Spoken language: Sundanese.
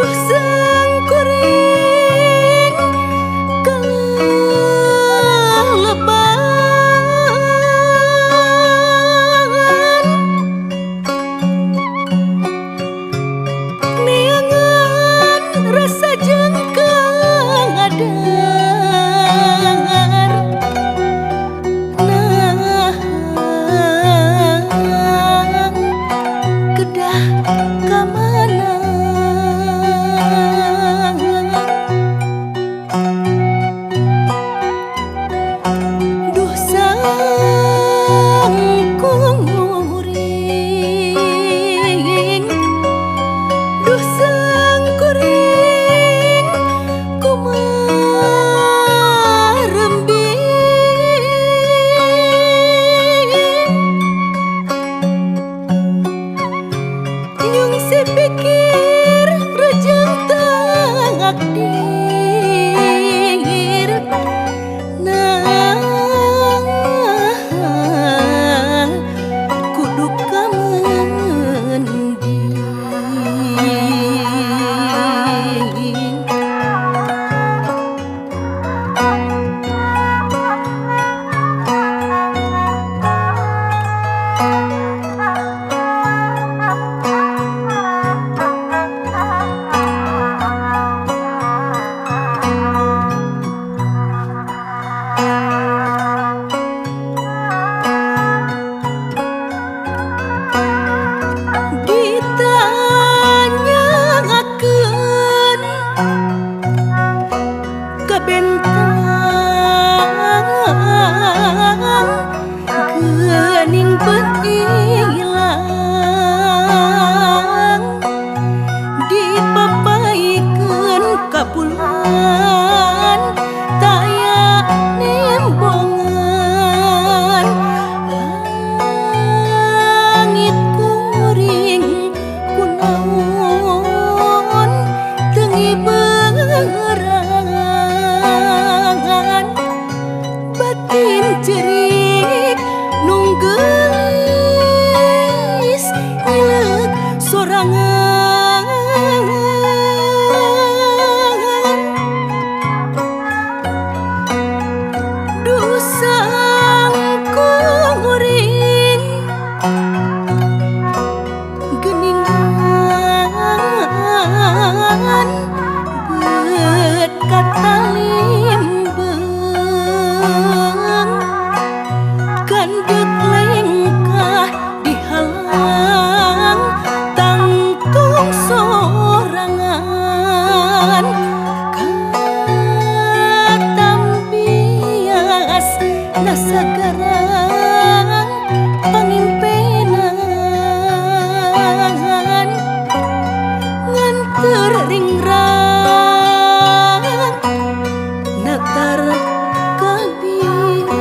Duh sangkuring keleban neangan rasa jengkang adar nah kedah kamana duh sangkuring duh sangkuring kumarembing nyung sepikir rejeng tangak dir nah kudu kamending ditanyakeun ka bentang geuning beuilang dipapaikeun ka bulan taya nembongan langit kuring kunaon tengi berangan batin cerik nunggelis nyileuk sorangan duh sangkuring geningan beut katalimbeng gandeg lengkah dihalang tangtung sorangan katambias nasagaran pangimpenan nganter ringrang natar kabimbang